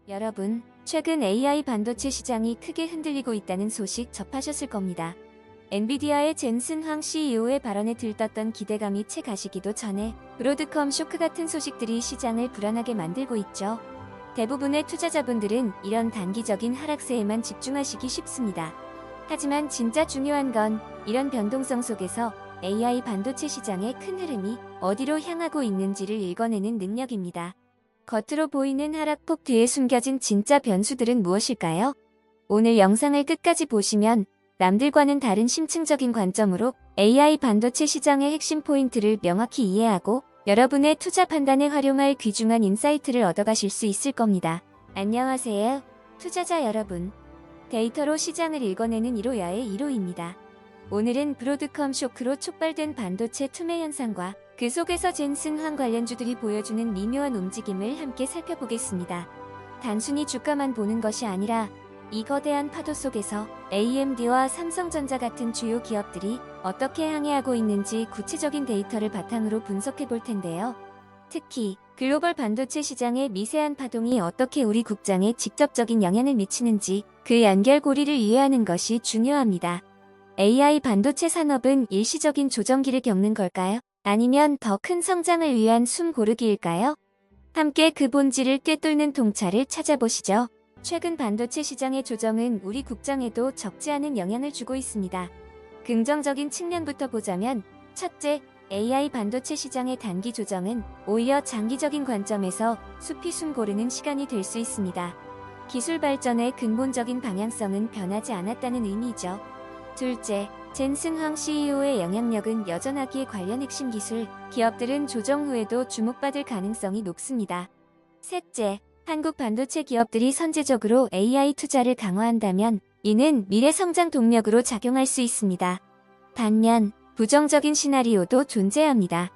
여러분, 최근 AI 반도체 시장이 크게 흔들리고 있다는 소식 접하셨을 겁니다. 엔비디아의 젠슨 황 CEO의 발언에 들떴던 기대감이 채 가시기도 전에 브로드컴 쇼크 같은 소식들이 시장을 불안하게 만들고 있죠. 대부분의 투자자분들은 이런 단기적인 하락세에만 집중하시기 쉽습니다. 하지만 진짜 중요한 건 이런 변동성 속에서 AI 반도체 시장의 큰 흐름이 어디로 향하고 있는지를 읽어내는 능력입니다. 겉으로 보이는 하락폭 뒤에 숨겨진 진짜 변수들은 무엇일까요? 오늘 영상을 끝까지 보시면 남들과는 다른 심층적인 관점으로 AI 반도체 시장의 핵심 포인트를 명확히 이해하고 여러분의 투자 판단에 활용할 귀중한 인사이트를 얻어가실 수 있을 겁니다. 안녕하세요, 투자자 여러분. 데이터로 시장을 읽어내는 1호야의 1호입니다. 오늘은 브로드컴 쇼크로 촉발된 반도체 투매 현상과 그 속에서 젠슨 황 관련주들이 보여주는 미묘한 움직임을 함께 살펴보겠습니다. 단순히 주가만 보는 것이 아니라 이 거대한 파도 속에서 AMD와 삼성전자 같은 주요 기업들이 어떻게 항해하고 있는지 구체적인 데이터를 바탕으로 분석해 볼 텐데요. 특히 글로벌 반도체 시장의 미세한 파동이 어떻게 우리 국장에 직접적인 영향을 미치는지 그 연결고리를 이해하는 것이 중요합니다. AI 반도체 산업은 일시적인 조정기를 겪는 걸까요? 아니면 더 큰 성장을 위한 숨고르기일까요? 함께 그 본질을 꿰뚫는 통찰을 찾아보시죠. 최근 반도체 시장의 조정은 우리 국장에도 적지 않은 영향을 주고 있습니다. 긍정적인 측면부터 보자면, 첫째, AI 반도체 시장의 단기 조정은 오히려 장기적인 관점에서 숲이 숨 고르는 시간이 될 수 있습니다. 기술 발전의 근본적인 방향성은 변하지 않았다는 의미죠. 둘째, 젠슨 황 CEO의 영향력은 여전하기에 관련 핵심 기술, 기업들은 조정 후에도 주목받을 가능성이 높습니다. 셋째, 한국 반도체 기업들이 선제적으로 AI 투자를 강화한다면 이는 미래 성장 동력으로 작용할 수 있습니다. 반면, 부정적인 시나리오도 존재합니다.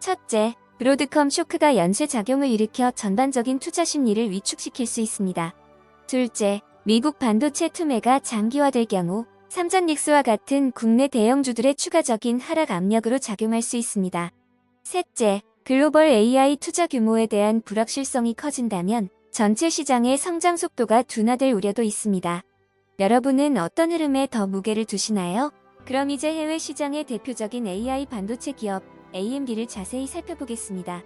첫째, 브로드컴 쇼크가 연쇄작용을 일으켜 전반적인 투자 심리를 위축시킬 수 있습니다. 둘째, 미국 반도체 투매가 장기화될 경우 삼전닉스와 같은 국내 대형주들의 추가적인 하락 압력으로 작용할 수 있습니다. 셋째, 글로벌 AI 투자 규모에 대한 불확실성이 커진다면 전체 시장의 성장 속도가 둔화될 우려도 있습니다. 여러분은 어떤 흐름에 더 무게를 두시나요? 그럼 이제 해외 시장의 대표적인 AI 반도체 기업 AMD를 자세히 살펴보겠습니다.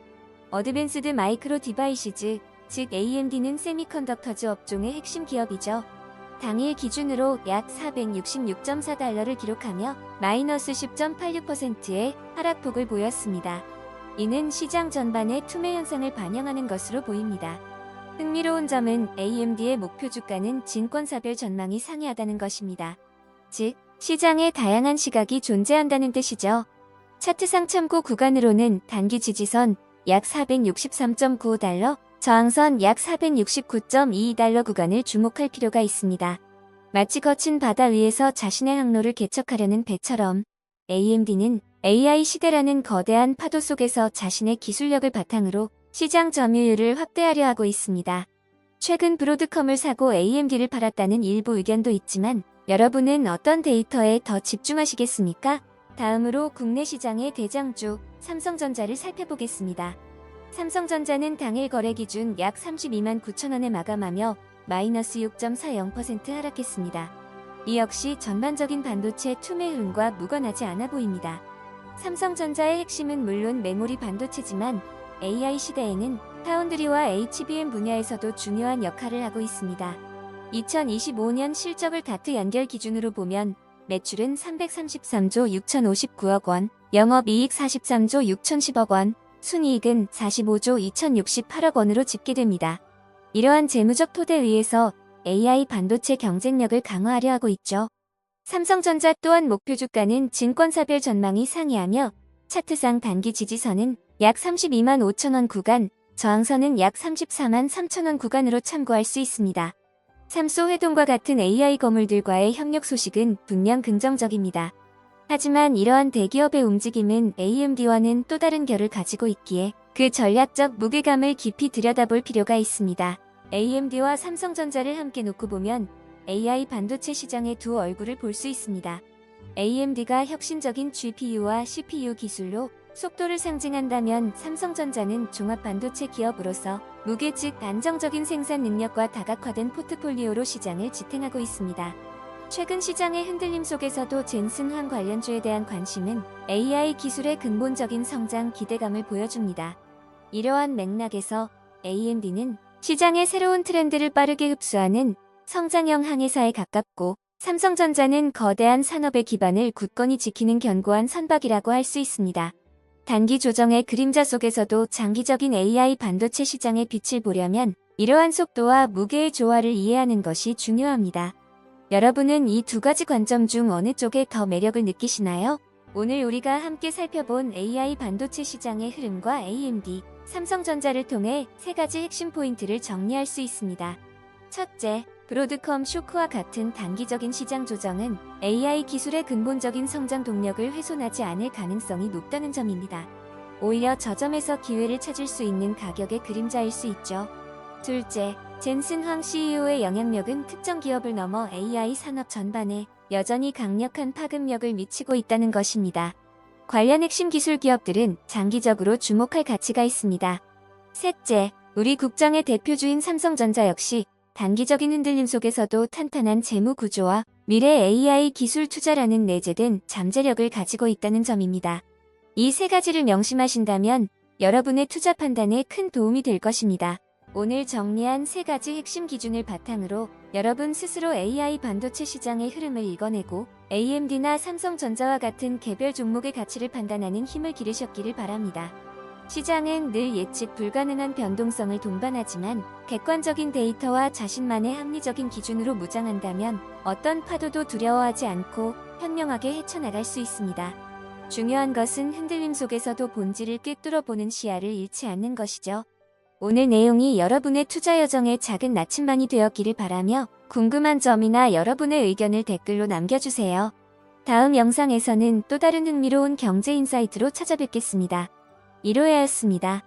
어드밴스드 마이크로 디바이시즈, 즉 AMD는 세미컨덕터즈 업종의 핵심 기업이죠. 당일 기준으로 약 466.4달러를 기록하며 마이너스 10.86%의 하락폭을 보였습니다. 이는 시장 전반의 투매 현상을 반영하는 것으로 보입니다. 흥미로운 점은 AMD의 목표 주가는 진권사별 전망이 상이하다는 것입니다. 즉, 시장에 다양한 시각이 존재한다는 뜻이죠. 차트상 참고 구간으로는 단기 지지선 약 463.95달러, 저항선 약 469.22달러 구간을 주목할 필요가 있습니다. 마치 거친 바다 위에서 자신의 항로를 개척하려는 배처럼 AMD는 AI 시대라는 거대한 파도 속에서 자신의 기술력을 바탕으로 시장 점유율을 확대하려 하고 있습니다. 최근 브로드컴을 사고 AMD를 팔았다는 일부 의견도 있지만 여러분은 어떤 데이터에 더 집중하시겠습니까? 다음으로 국내 시장의 대장주 삼성전자를 살펴보겠습니다. 삼성전자는 당일 거래 기준 약 32만 9천원에 마감하며 마이너스 6.40% 하락했습니다. 이 역시 전반적인 반도체 투매 흐름과 무관하지 않아 보입니다. 삼성전자의 핵심은 물론 메모리 반도체지만 AI 시대에는 파운드리와 HBM 분야에서도 중요한 역할을 하고 있습니다. 2025년 실적을 다트 연결 기준으로 보면 매출은 333조 6,059억 원, 영업이익 43조 6,010억 원, 순이익은 45조 2,068억 원으로 집계됩니다. 이러한 재무적 토대 위에서 AI 반도체 경쟁력을 강화하려 하고 있죠. 삼성전자 또한 목표 주가는 증권사별 전망이 상이하며 차트상 단기 지지선은 약 32만 5천원 구간, 저항선은 약 34만 3천원 구간으로 참고할 수 있습니다. 삼소 회동과 같은 AI 거물들과의 협력 소식은 분명 긍정적입니다. 하지만 이러한 대기업의 움직임은 AMD와는 또 다른 결을 가지고 있기에 그 전략적 무게감을 깊이 들여다볼 필요가 있습니다. AMD와 삼성전자를 함께 놓고 보면 AI 반도체 시장의 두 얼굴을 볼 수 있습니다. AMD가 혁신적인 GPU와 CPU 기술로 속도를 상징한다면 삼성전자는 종합반도체 기업으로서 무게 즉 안정적인 생산 능력과 다각화된 포트폴리오로 시장을 지탱하고 있습니다. 최근 시장의 흔들림 속에서도 젠슨황 관련주에 대한 관심은 AI 기술의 근본적인 성장 기대감을 보여줍니다. 이러한 맥락에서 AMD는 시장의 새로운 트렌드를 빠르게 흡수하는 성장형 항해사에 가깝고, 삼성전자는 거대한 산업의 기반을 굳건히 지키는 견고한 선박이라고 할 수 있습니다. 단기 조정의 그림자 속에서도 장기적인 AI 반도체 시장의 빛을 보려면 이러한 속도와 무게의 조화를 이해하는 것이 중요합니다. 여러분은 이 두 가지 관점 중 어느 쪽에 더 매력을 느끼시나요? 오늘 우리가 함께 살펴본 AI 반도체 시장의 흐름과 AMD, 삼성전자를 통해 세 가지 핵심 포인트를 정리할 수 있습니다. 첫째, 브로드컴 쇼크와 같은 단기적인 시장 조정은 AI 기술의 근본적인 성장 동력을 훼손하지 않을 가능성이 높다는 점입니다. 오히려 저점에서 기회를 찾을 수 있는 가격의 그림자일 수 있죠. 둘째, 젠슨황 CEO의 영향력은 특정 기업을 넘어 AI 산업 전반에 여전히 강력한 파급력을 미치고 있다는 것입니다. 관련 핵심 기술 기업들은 장기적으로 주목할 가치가 있습니다. 셋째, 우리 국정의 대표주인 삼성전자 역시 단기적인 흔들림 속에서도 탄탄한 재무 구조와 미래 AI 기술 투자라는 내재된 잠재력을 가지고 있다는 점입니다. 이 세 가지를 명심하신다면 여러분의 투자 판단에 큰 도움이 될 것입니다. 오늘 정리한 세 가지 핵심 기준을 바탕으로 여러분 스스로 AI 반도체 시장의 흐름을 읽어내고 AMD나 삼성전자와 같은 개별 종목의 가치를 판단하는 힘을 기르셨기를 바랍니다. 시장은 늘 예측 불가능한 변동성을 동반하지만 객관적인 데이터와 자신만의 합리적인 기준으로 무장한다면 어떤 파도도 두려워하지 않고 현명하게 헤쳐나갈 수 있습니다. 중요한 것은 흔들림 속에서도 본질을 꿰뚫어보는 시야를 잃지 않는 것이죠. 오늘 내용이 여러분의 투자 여정에 작은 나침반이 되었기를 바라며 궁금한 점이나 여러분의 의견을 댓글로 남겨주세요. 다음 영상에서는 또 다른 흥미로운 경제 인사이트로 찾아뵙겠습니다. 이로야였습니다.